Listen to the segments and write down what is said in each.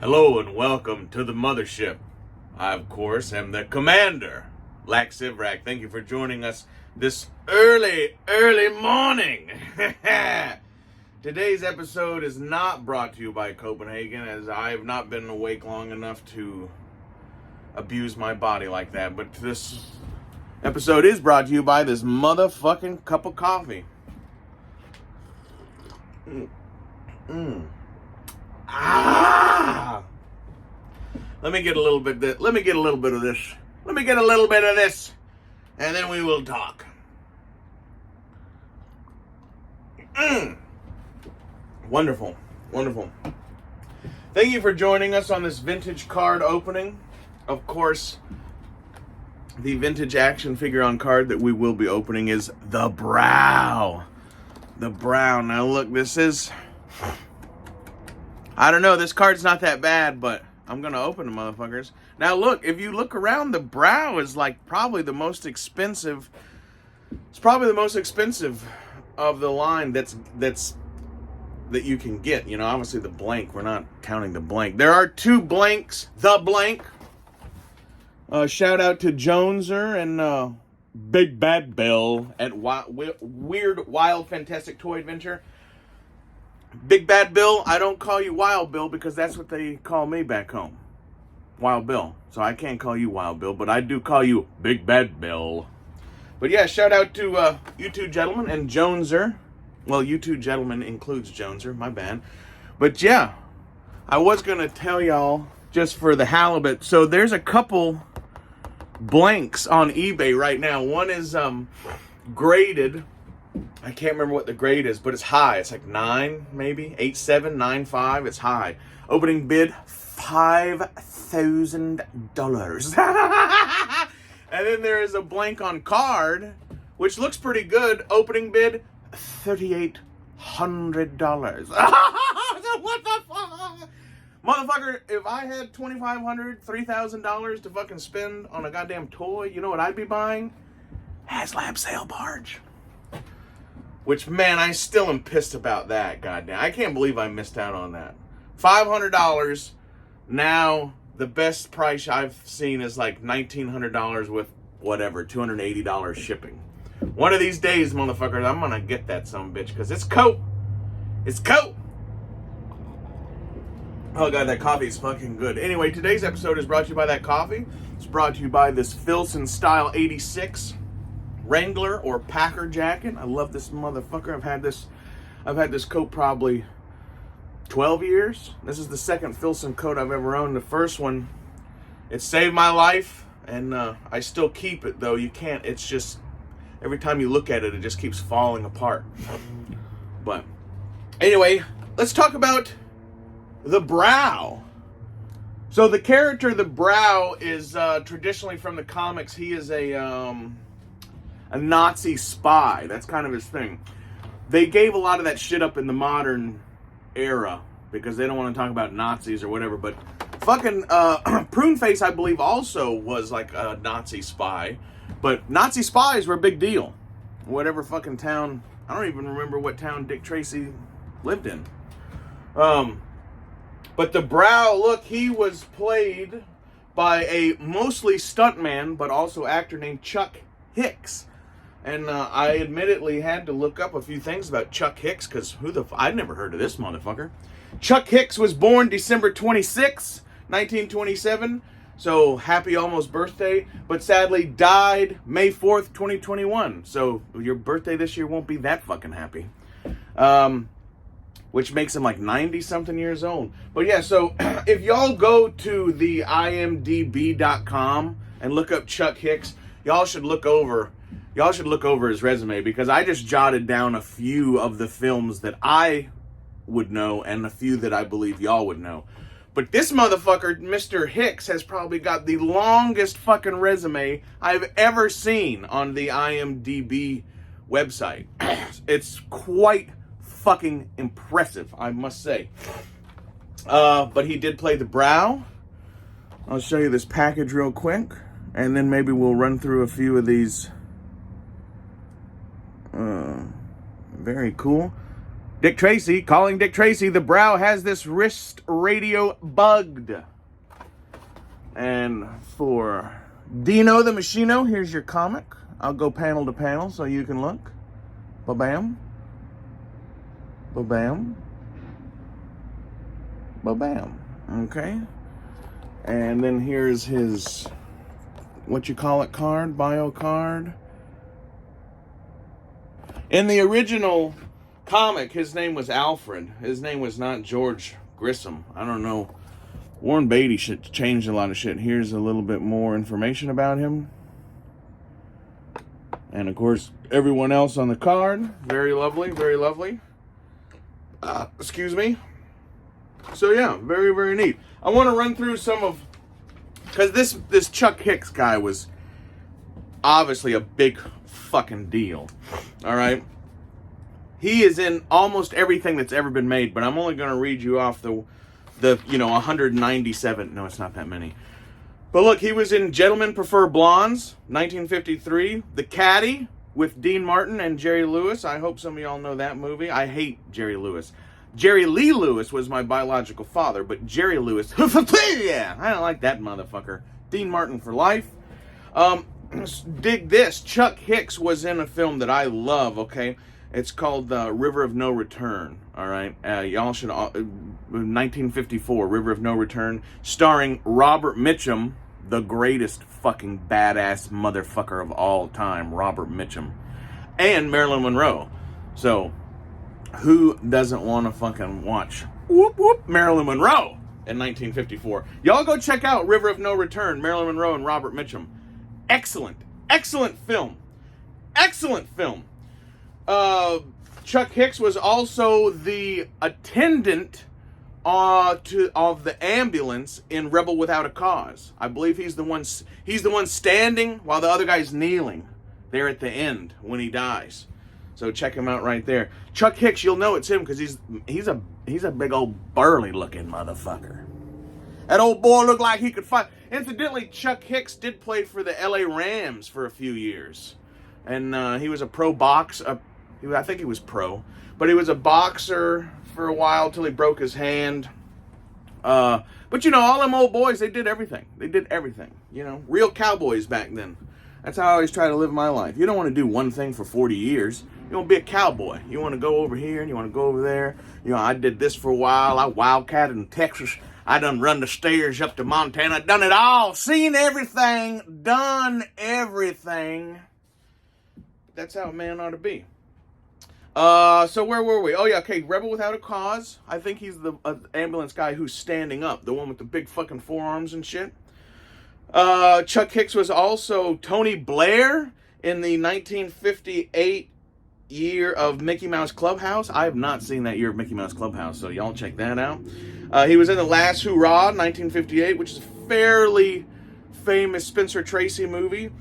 Hello and welcome to the mothership. I, of course, am the commander, Lax Sivrak. Thank you for joining us this early morning. Today's episode is not brought to you by Copenhagen, as I have not been awake long enough to abuse my body like that. But this episode is brought to you by this motherfucking cup of coffee. Let me get a little bit of this. Let me get a little bit of this. And then we will talk. Wonderful. Thank you for joining us on this vintage card opening. Of course, the vintage action figure on card that we will be opening is the Brow. The Brow. Now look, this is... I don't know, this card's not that bad, but I'm going to open the motherfuckers. Now look, if you look around, the Brow is like probably the most expensive. It's probably the most expensive of the line that you can get. You know, obviously the blank, we're not counting the blank. There are two blanks, the blank. Shout out to Joneser and Big Bad Bill at Weird Wild Fantastic Toy Adventure. Big Bad Bill, I don't call you Wild Bill because that's what they call me back home. Wild Bill. So I can't call you Wild Bill, but I do call you Big Bad Bill. But yeah, shout out to you two gentlemen and Joneser. Well, you two gentlemen includes Joneser, my bad. But yeah, I was going to tell y'all just for the halibut. So there's a couple blanks on eBay right now. One is graded. I can't remember what the grade is, but it's high. It's like 9, maybe 8.7, 9.5. It's high. Opening bid $5,000. And then there is a blank on card, which looks pretty good. Opening bid $3,800. What the fuck, motherfucker? If I had $2,500, $3,000 to fucking spend on a goddamn toy, you know what I'd be buying? HasLab sail barge. Which, man, I still am pissed about that, goddamn. I can't believe I missed out on that. $500. Now, the best price I've seen is like $1,900 with whatever, $280 shipping. One of these days, motherfuckers, I'm gonna get that sumbitch because it's coat. It's coat. Oh, God, that coffee is fucking good. Anyway, today's episode is brought to you by that coffee. It's brought to you by this Filson Style 86 Wrangler or Packer jacket. I love this motherfucker. I've had this coat probably 12 years. This is the second Filson coat I've ever owned. The first one, it saved my life, and I still keep it, though. You can't, it's just, every time you look at it, it just keeps falling apart. But anyway, let's talk about the Brow. So the character, the Brow, is traditionally from the comics. He is a Nazi spy. That's kind of his thing. They gave a lot of that shit up in the modern era because they don't want to talk about Nazis or whatever, but fucking Pruneface, I believe, also was like a Nazi spy, but Nazi spies were a big deal. Whatever fucking town, I don't even remember what town Dick Tracy lived in. But the Brow, look, he was played by a mostly stuntman, but also actor named Chuck Hicks. And I admittedly had to look up a few things about Chuck Hicks, because I'd never heard of this motherfucker. Chuck Hicks was born December 26, 1927, so happy almost birthday, but sadly died May 4th, 2021. So your birthday this year won't be that fucking happy. Which makes him like 90-something years old. But yeah, so if y'all go to the imdb.com and look up Chuck Hicks, y'all should look over his resume, because I just jotted down a few of the films that I would know and a few that I believe y'all would know. But this motherfucker, Mr. Hicks, has probably got the longest fucking resume I've ever seen on the IMDb website. It's quite fucking impressive, I must say. But he did play the Brow. I'll show you this package real quick, and then maybe we'll run through a few of these. Very cool. Dick Tracy, calling Dick Tracy, the Brow has this wrist radio bugged. And for Dino the Machino, here's your comic. I'll go panel to panel so you can look. Ba-bam. Ba-bam. Ba-bam. Okay. And then here's his, card, bio card. In the original comic, his name was Alfred. His name was not George Grissom. I don't know. Warren Beatty should change a lot of shit. Here's a little bit more information about him. And of course, everyone else on the card. Very lovely, very lovely. Excuse me. So yeah, very, very neat. I want to run through some of, because this Chuck Hicks guy was obviously a big fucking deal. All right. He is in almost everything that's ever been made, but I'm only going to read you off the 197. No, it's not that many. But look, he was in Gentlemen Prefer Blondes, 1953. The Caddy with Dean Martin and Jerry Lewis. I hope some of y'all know that movie. I hate Jerry Lewis. Jerry Lee Lewis was my biological father, but Jerry Lewis, yeah, I don't like that motherfucker. Dean Martin for life. Dig this. Chuck Hicks was in a film that I love, okay? It's called River of No Return, all right? Y'all should, 1954, River of No Return, starring Robert Mitchum, the greatest fucking badass motherfucker of all time, Robert Mitchum, and Marilyn Monroe. So, who doesn't want to fucking watch Marilyn Monroe in 1954? Y'all go check out River of No Return, Marilyn Monroe and Robert Mitchum. Excellent, excellent film. Excellent film. Chuck Hicks was also the attendant of the ambulance in Rebel Without a Cause. I believe he's the one standing while the other guy's kneeling there at the end when he dies. So check him out right there. Chuck Hicks, you'll know it's him because he's a big old burly looking motherfucker. That old boy looked like he could fight. Incidentally, Chuck Hicks did play for the LA Rams for a few years. And he was a pro boxer. I think he was pro. But he was a boxer for a while till he broke his hand. But you know, all them old boys, they did everything. They did everything. You know, real cowboys back then. That's how I always try to live my life. You don't want to do one thing for 40 years. You want to be a cowboy. You want to go over here and you want to go over there. You know, I did this for a while. I wildcatted in Texas. I done run the stairs up to Montana. I done it all. Seen everything. Done everything. That's how a man ought to be. So where were we? Oh yeah, okay, Rebel Without a Cause. I think he's the ambulance guy who's standing up. The one with the big fucking forearms and shit. Chuck Hicks was also Tony Blair in the 1958 year of Mickey Mouse Clubhouse. I have not seen that year of Mickey Mouse Clubhouse, so y'all check that out. He was in The Last Hurrah, 1958, which is a fairly famous Spencer Tracy movie.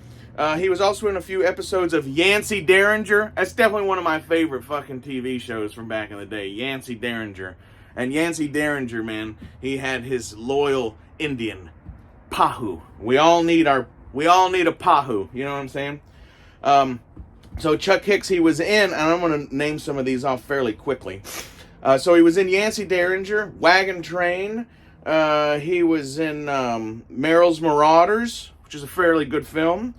He was also in a few episodes of Yancey Derringer. That's definitely one of my favorite fucking TV shows from back in the day, Yancey Derringer. And Yancey Derringer, man, he had his loyal Indian, Pahu. We all need a Pahu, you know what I'm saying? So Chuck Hicks, he was in, and I'm going to name some of these off fairly quickly. So he was in Yancey Derringer, Wagon Train. He was in Merrill's Marauders, which is a fairly good film.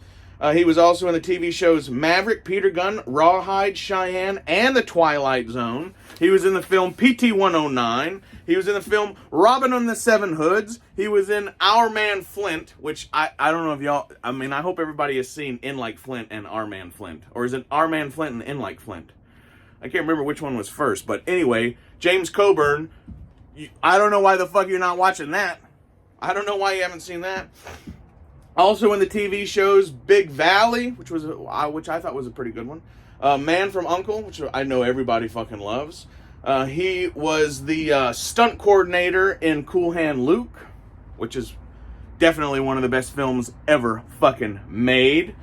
He was also in the TV shows Maverick, Peter Gunn, Rawhide, Cheyenne, and The Twilight Zone. He was in the film PT 109. He was in the film Robin on the Seven Hoods. He was in Our Man Flint, which I don't know if y'all, I mean, I hope everybody has seen In Like Flint and Our Man Flint. Or is it Our Man Flint and In Like Flint? I can't remember which one was first. But anyway, James Coburn, I don't know why the fuck you're not watching that. I don't know why you haven't seen that. Also in the TV shows Big Valley, which I thought was a pretty good one. Man from U.N.C.L.E., which I know everybody fucking loves. He was the stunt coordinator in Cool Hand Luke, which is definitely one of the best films ever fucking made.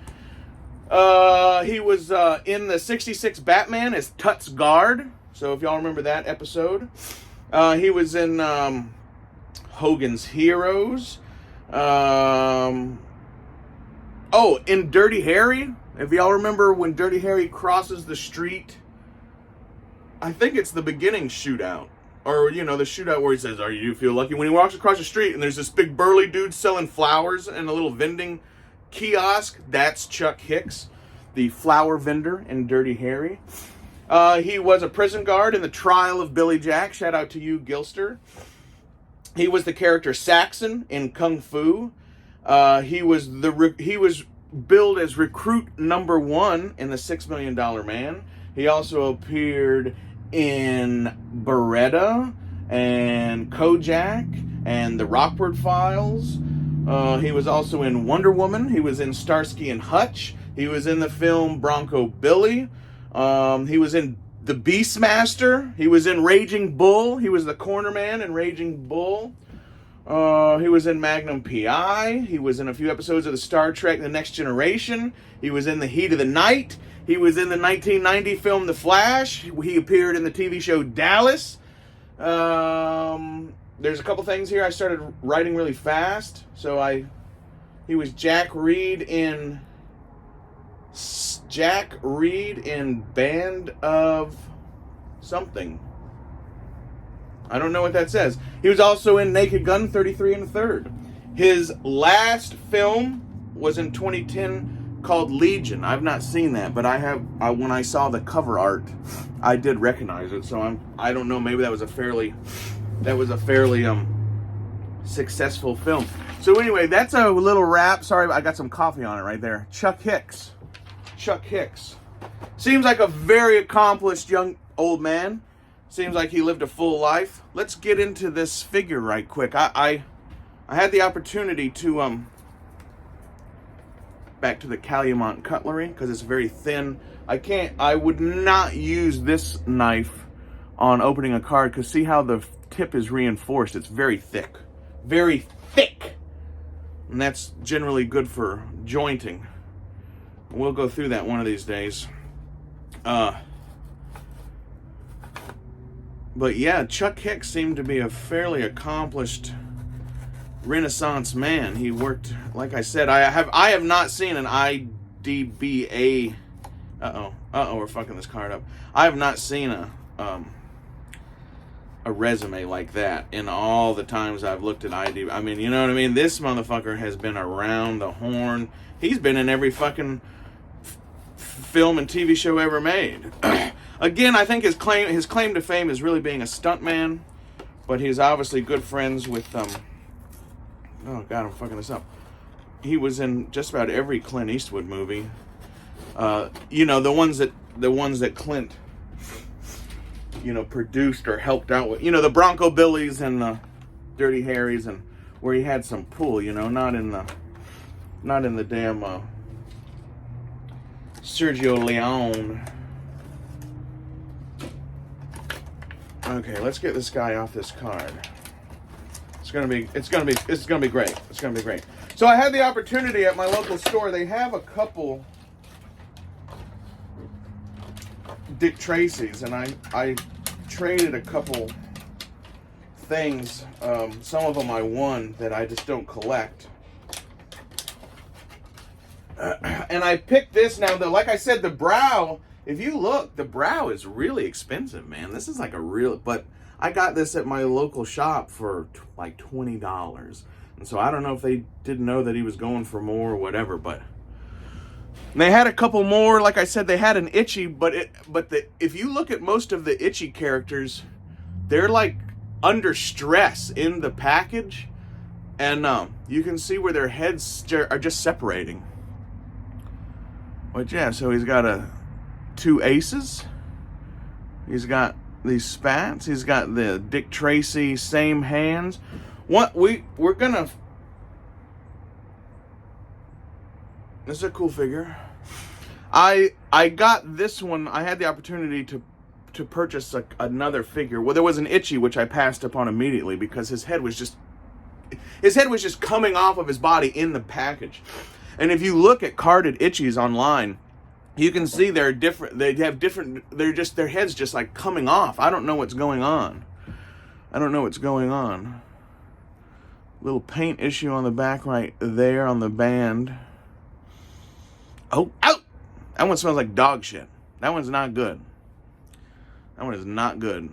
He was in the 66 Batman as Tut's guard. So if y'all remember that episode. He was in Hogan's Heroes. In Dirty Harry. If y'all remember when Dirty Harry crosses the street I think it's the beginning shootout. Or, you know, the shootout where he says, "Are you feel lucky?" When he walks across the street and there's this big burly dude selling flowers in a little vending kiosk. That's Chuck Hicks, the flower vendor in Dirty Harry. He was a prison guard in the trial of Billy Jack. Shout out to you, Gilster. He was the character Saxon in Kung Fu. He was billed as recruit number 1 in the $6 Million Man. He also appeared in Beretta and Kojak and the Rockford Files. He was also in Wonder Woman. He was in Starsky and Hutch. He was in the film Bronco Billy. He was in The Beastmaster. He was in Raging Bull. He was the corner man in Raging Bull. He was in Magnum P.I. He was in a few episodes of the Star Trek The Next Generation. He was in The Heat of the Night. He was in the 1990 film The Flash. He appeared in the TV show Dallas. There's a couple things here I started writing really fast. He was Jack Reed in Band of something. I don't know what that says. He was also in Naked Gun 33 1/3. His last film was in 2010 called Legion. I've not seen that, but when I saw the cover art, I did recognize it. So I don't know, maybe that was a fairly successful film. So anyway, that's a little wrap. Sorry, I got some coffee on it right there. Chuck Hicks. Seems like a very accomplished young old man. Seems like he lived a full life. Let's get into this figure right quick. I had the opportunity to back to the Calumet cutlery because it's very thin. I would not use this knife on opening a card because see how the tip is reinforced. It's very thick. Very thick. And that's generally good for jointing. We'll go through that one of these days. But yeah, Chuck Hicks seemed to be a fairly accomplished Renaissance man. He worked, like I said, I have not seen an IDBA. We're fucking this card up. I have not seen a resume like that in all the times I've looked at IDB. I mean, you know what I mean? This motherfucker has been around the horn. He's been in every fucking film and TV show ever made. Again, I think his claim to fame is really being a stuntman, but he's obviously good friends with oh god, I'm fucking this up. He was in just about every Clint Eastwood movie. You know, the ones that Clint, you know, produced or helped out with. You know, the Bronco Billies and the Dirty Harrys, and where he had some pull. You know, not in the damn Sergio Leone. Okay, let's get this guy off this card. It's gonna be great. It's gonna be great. So I had the opportunity at my local store. They have a couple Dick Tracy's, and I traded a couple things. Some of them I won that I just don't collect. And I picked this now. Like I said, the brow. If you look, the brow is really expensive, man. This is like a real, but I got this at my local shop for like $20. And so I don't know if they didn't know that he was going for more or whatever, but they had a couple more. Like I said, they had an Itchy, if you look at most of the Itchy characters, they're like under stress in the package. And you can see where their heads are just separating. But yeah, so he's got two aces. He's got these spats. He's got the Dick Tracy same hands. We're gonna. This is a cool figure. I got this one. I had the opportunity to purchase another figure. Well, there was an Itchy which I passed upon immediately because his head was just coming off of his body in the package. And if you look at carded Itchies online, you can see they're different. They have different. Their heads just like coming off. I don't know what's going on. Little paint issue on the back right there on the band. Oh, out! That one smells like dog shit. That one's not good. That one is not good.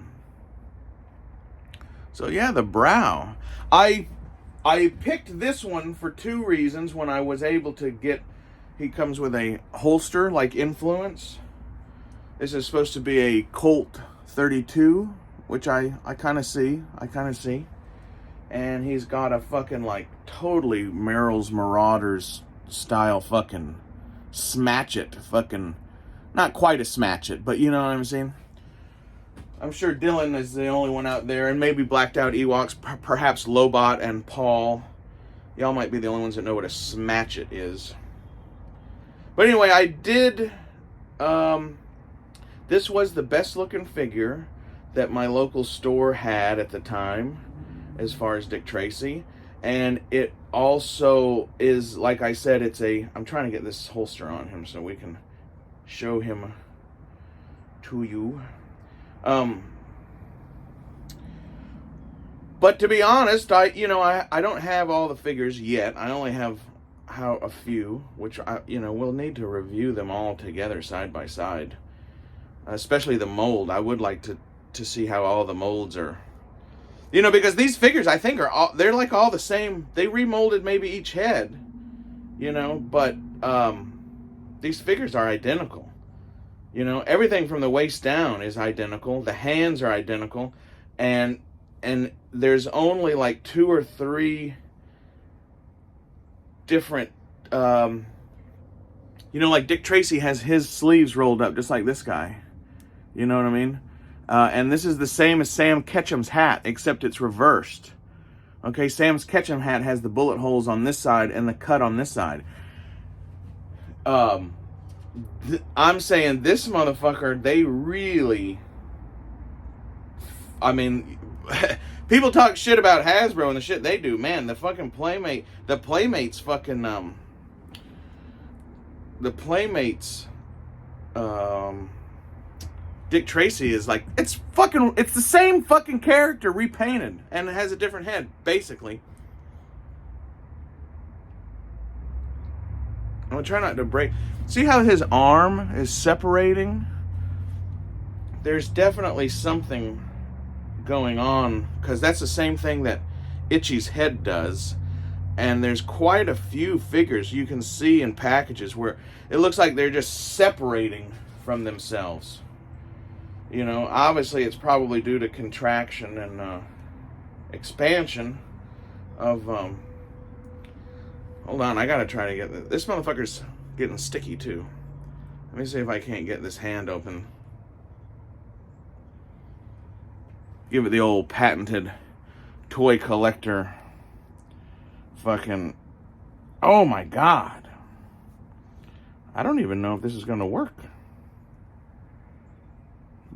So yeah, the brow. I picked this one for two reasons. When I was able to get, he comes with a holster like Influence. This is supposed to be a Colt 32, which I kind of see. And he's got a fucking like totally Merrill's Marauders style fucking smatch it. Fucking, not quite a smatch it, but you know what I'm saying? I'm sure Dylan is the only one out there, and maybe Blacked Out Ewoks, perhaps Lobot and Paul. Y'all might be the only ones that know what a smatch it is. But anyway, I did, this was the best looking figure that my local store had at the time, as far as Dick Tracy. And it also is, like I said, it's a, I'm trying to get this holster on him so we can show him to you. But to be honest, I don't have all the figures yet. I only have a few, which we'll need to review them all together side by side. Especially the mold. I would like to see how all the molds are. Because these figures, I think, they're like all the same. They remolded maybe each head, but these figures are identical. Everything from the waist down is identical. The hands are identical. And there's only like 2 or 3 different, like Dick Tracy has his sleeves rolled up just like this guy. You know what I mean? And this is the same as Sam Ketchum's hat, except it's reversed. Okay, Sam's Ketchum hat has the bullet holes on this side and the cut on this side. I'm saying this motherfucker, they really, people talk shit about Hasbro and the shit they do. Man, the fucking Playmates fucking, Dick Tracy is like, it's the same fucking character repainted, and it has a different head, basically. I'm gonna try not to break. See how his arm is separating? There's definitely something going on, because that's the same thing that Itchy's head does. And there's quite a few figures you can see in packages where it looks like they're just separating from themselves. Obviously it's probably due to contraction and expansion of, hold on, I gotta try to get this motherfucker's getting sticky too. Let me see if I can't get this hand open. Give it the old patented toy collector fucking, oh my God. I don't even know if this is gonna work.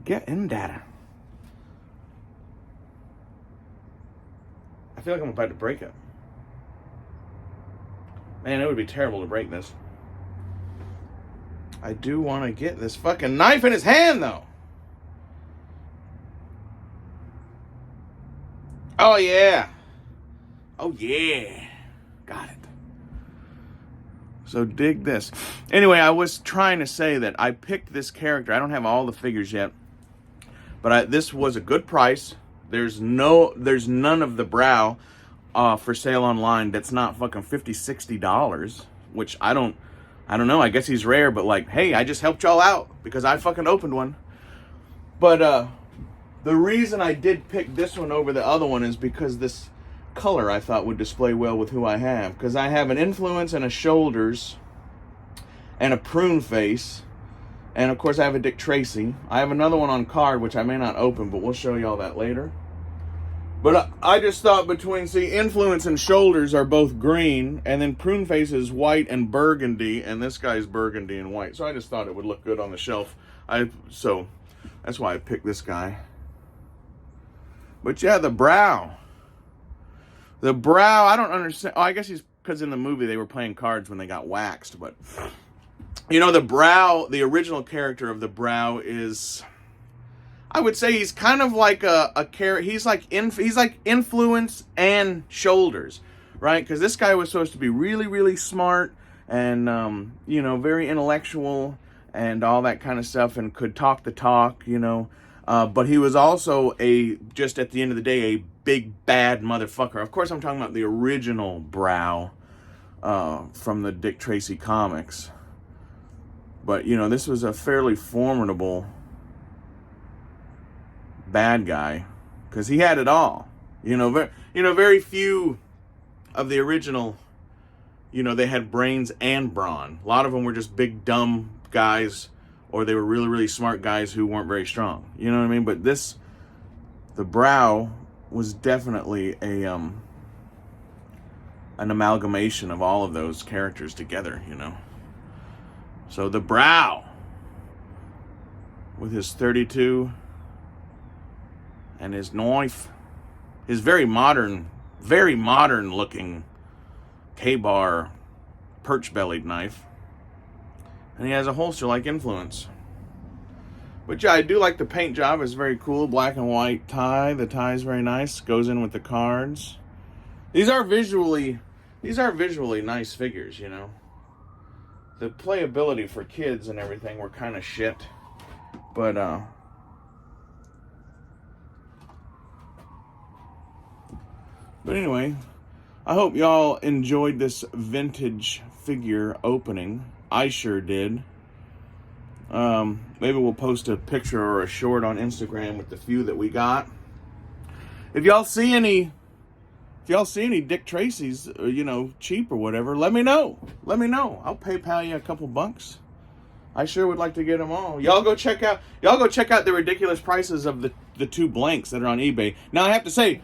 Get in data. I feel like I'm about to break it. Man, it would be terrible to break this. I do want to get this fucking knife in his hand, though. Oh, yeah. Oh, yeah. Got it. So dig this. Anyway, I was trying to say that I picked this character. I don't have all the figures yet. But this was a good price. There's none of the brow for sale online that's not fucking $50-$60, which I don't know. I guess he's rare, but like, hey, I just helped y'all out because I fucking opened one. But the reason I did pick this one over the other one is because this color I thought would display well with who I have. Because I have an Influence and a Shoulders and a Prune Face. And of course I have a Dick Tracy. I have another one on card, which I may not open, but we'll show you all that later. But I just thought Influence and Shoulders are both green, and then Prune Face is white and burgundy, and this guy's burgundy and white. So I just thought it would look good on the shelf. So that's why I picked this guy. But yeah, the brow. The brow, I don't understand. Oh, I guess because in the movie they were playing cards when they got waxed, but the brow, the original character of the brow is, I would say he's kind of like a character. He's like Influence and Shoulders, right? Because this guy was supposed to be really, really smart and very intellectual and all that kind of stuff, and could talk the talk. But he was also just at the end of the day, a big bad motherfucker. Of course, I'm talking about the original Brow from the Dick Tracy comics. But, you know, this was a fairly formidable bad guy, because he had it all. Very few of the original, they had brains and brawn. A lot of them were just big dumb guys, or they were really, really smart guys who weren't very strong. You know what I mean? But the Brow was definitely an amalgamation of all of those characters together, So the Brow, with his 32 and his knife, his very modern looking K-bar perch-bellied knife. And he has a holster-like influence. But yeah, I do like the paint job. It's very cool. Black and white tie. The tie is very nice. Goes in with the cards. These are visually nice figures, The playability for kids and everything were kind of shit. But anyway, I hope y'all enjoyed this vintage figure opening. I sure did. Maybe we'll post a picture or a short on Instagram with the few that we got. If y'all see any Dick Tracy's, cheap or whatever, let me know. I'll PayPal you a couple bucks. I sure would like to get them all. Y'all go check out the ridiculous prices of the two blanks that are on eBay. Now I have to say,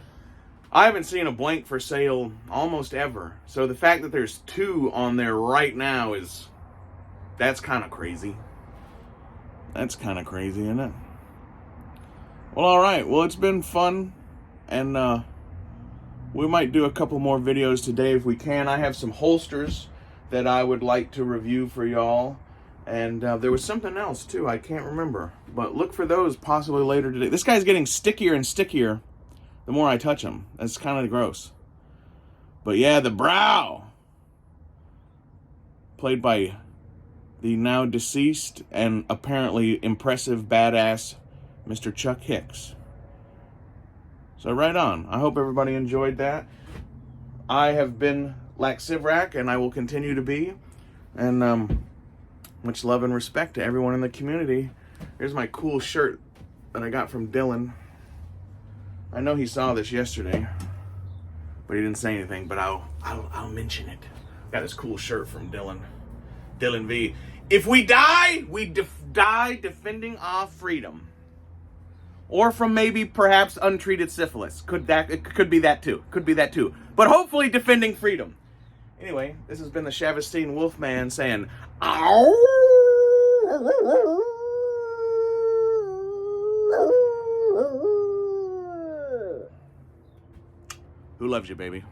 I haven't seen a blank for sale almost ever. So the fact that there's two on there right now that's kind of crazy. That's kind of crazy, isn't it? Well, all right. Well, it's been fun, and we might do a couple more videos today if we can. I have some holsters that I would like to review for y'all, and there was something else too. I can't remember, but look for those possibly later today. This guy's getting stickier and stickier the more I touch him. That's kind of gross. But yeah, the Brow, played by the now deceased and apparently impressive badass Mr. Chuck Hicks. So right on. I hope everybody enjoyed that. I have been Laxivrak, and I will continue to be. And much love and respect to everyone in the community. Here's my cool shirt that I got from Dylan. I know he saw this yesterday, but he didn't say anything. But I'll mention it. Got this cool shirt from Dylan. Dylan V. If we die, we die defending our freedom, or from maybe perhaps untreated syphilis. It could be that too. But hopefully defending freedom. Anyway, this has been the Shavastine Wolfman saying, "Ow." Who loves you, baby?